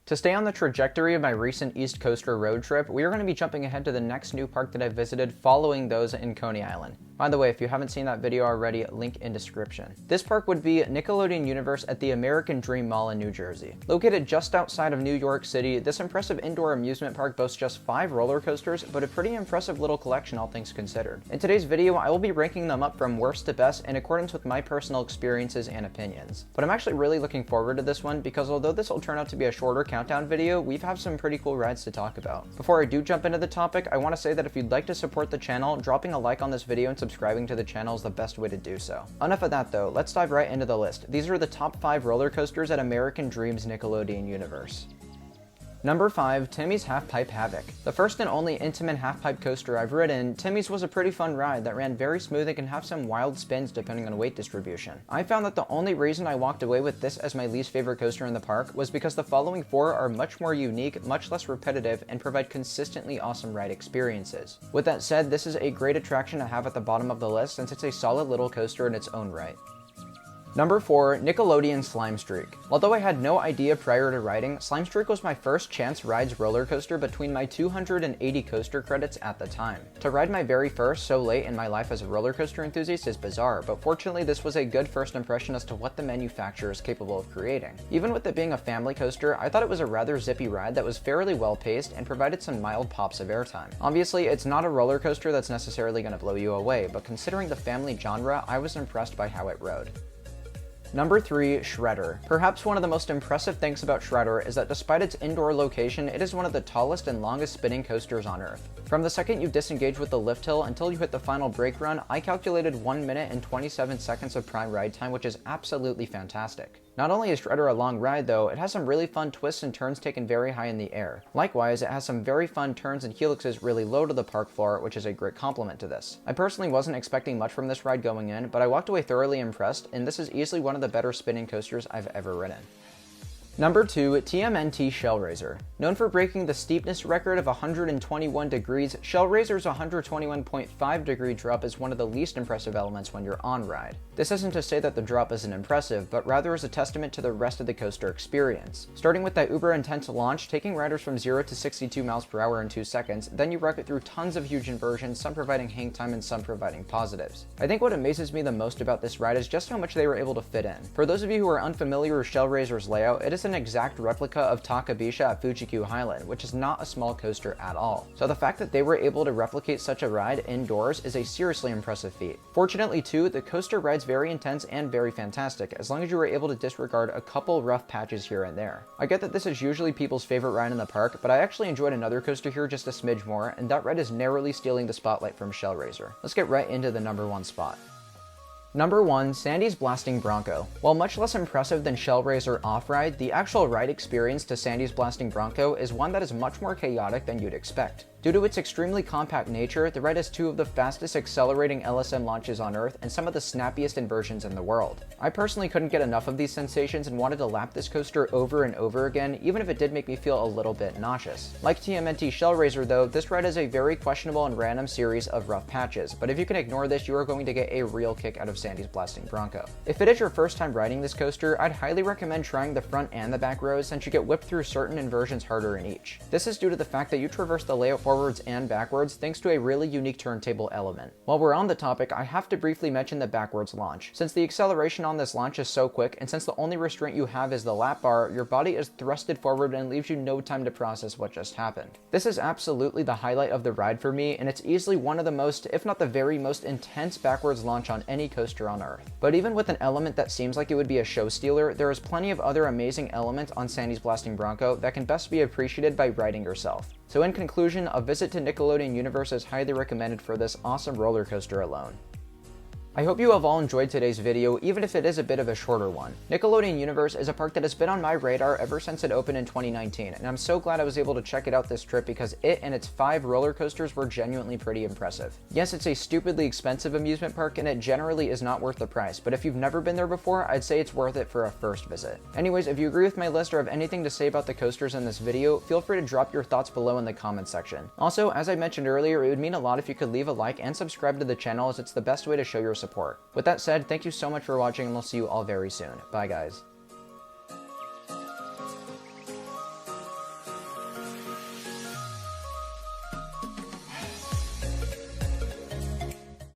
To stay on the trajectory of my recent East Coaster road trip, we are going to be jumping ahead to the next new park that I visited following those in Coney Island. By the way, if you haven't seen that video already, link in description. This park would be Nickelodeon Universe at the American Dream Mall in New Jersey. Located just outside of New York City, this impressive indoor amusement park boasts just 5 roller coasters, but a pretty impressive little collection all things considered. In today's video, I will be ranking them up from worst to best in accordance with my personal experiences and opinions. But I'm actually really looking forward to this one because although this will turn out to be a shorter countdown video, we've have some pretty cool rides to talk about. Before I do jump into the topic, I want to say that if you'd like to support the channel, dropping a like on this video and subscribing to the channel is the best way to do so. Enough of that though, let's dive right into the list. These are the top 5 roller coasters at American Dream's Nickelodeon universe. Number 5, Timmy's Halfpipe Havoc. The first and only intimate halfpipe coaster I've ridden, Timmy's was a pretty fun ride that ran very smooth and can have some wild spins depending on weight distribution. I found that the only reason I walked away with this as my least favorite coaster in the park was because the following 4 are much more unique, much less repetitive, and provide consistently awesome ride experiences. With that said, this is a great attraction to have at the bottom of the list since it's a solid little coaster in its own right. Number 4, Nickelodeon Slime Streak. Although I had no idea prior to riding, Slime Streak was my first chance rides roller coaster between my 280 coaster credits at the time. To ride my very first so late in my life as a roller coaster enthusiast is bizarre, but fortunately this was a good first impression as to what the manufacturer is capable of creating. Even with it being a family coaster, I thought it was a rather zippy ride that was fairly well paced and provided some mild pops of airtime. Obviously, it's not a roller coaster that's necessarily going to blow you away, but considering the family genre, I was impressed by how it rode. Number 3, Shredder. Perhaps one of the most impressive things about Shredder is that despite its indoor location, it is one of the tallest and longest spinning coasters on Earth. From the second you disengage with the lift hill until you hit the final brake run, I calculated 1 minute and 27 seconds of prime ride time, which is absolutely fantastic. Not only is Shredder a long ride though, it has some really fun twists and turns taken very high in the air. Likewise, it has some very fun turns and helixes really low to the park floor, which is a great compliment to this. I personally wasn't expecting much from this ride going in, but I walked away thoroughly impressed, and this is easily one of the better spinning coasters I've ever ridden. Number 2, TMNT Shellraiser. Known for breaking the steepness record of 121 degrees, Shellraiser's 121.5 degree drop is one of the least impressive elements when you're on ride. This isn't to say that the drop isn't impressive, but rather is a testament to the rest of the coaster experience. Starting with that uber intense launch, taking riders from 0 to 62 miles per hour in 2 seconds, then you rocket through tons of huge inversions, some providing hang time and some providing positives. I think what amazes me the most about this ride is just how much they were able to fit in. For those of you who are unfamiliar with Shellraiser's layout, it is an exact replica of Takabisha at Fuji-Q Highland, which is not a small coaster at all. So the fact that they were able to replicate such a ride indoors is a seriously impressive feat. Fortunately too, the coaster rides very intense and very fantastic, as long as you were able to disregard a couple rough patches here and there. I get that this is usually people's favorite ride in the park, but I actually enjoyed another coaster here just a smidge more, and that ride is narrowly stealing the spotlight from Shellraiser. Let's get right into the number 1 spot. Number 1, Sandy's Blasting Bronco. While much less impressive than Shellraiser Off-Ride, the actual ride experience to Sandy's Blasting Bronco is one that is much more chaotic than you'd expect. Due to its extremely compact nature, the ride has 2 of the fastest accelerating LSM launches on Earth and some of the snappiest inversions in the world. I personally couldn't get enough of these sensations and wanted to lap this coaster over and over again, even if it did make me feel a little bit nauseous. Like TMNT Shellraiser though, this ride is a very questionable and random series of rough patches, but if you can ignore this, you are going to get a real kick out of Sandy's Blasting Bronco. If it is your first time riding this coaster, I'd highly recommend trying the front and the back rows since you get whipped through certain inversions harder in each. This is due to the fact that you traverse the layout forwards and backwards thanks to a really unique turntable element. While we're on the topic, I have to briefly mention the backwards launch. Since the acceleration on this launch is so quick, and since the only restraint you have is the lap bar, your body is thrusted forward and leaves you no time to process what just happened. This is absolutely the highlight of the ride for me, and it's easily one of the most, if not the very most intense backwards launch on any coaster on Earth. But even with an element that seems like it would be a show stealer, there is plenty of other amazing elements on Sandy's Blasting Bronco that can best be appreciated by riding yourself. So in conclusion, a visit to Nickelodeon Universe is highly recommended for this awesome roller coaster alone. I hope you have all enjoyed today's video, even if it is a bit of a shorter one. Nickelodeon Universe is a park that has been on my radar ever since it opened in 2019, and I'm so glad I was able to check it out this trip because it and its 5 roller coasters were genuinely pretty impressive. Yes, it's a stupidly expensive amusement park and it generally is not worth the price, but if you've never been there before, I'd say it's worth it for a first visit. Anyways, if you agree with my list or have anything to say about the coasters in this video, feel free to drop your thoughts below in the comments section. Also, as I mentioned earlier, it would mean a lot if you could leave a like and subscribe to the channel as it's the best way to show your support. With that said, thank you so much for watching and we'll see you all very soon. Bye guys.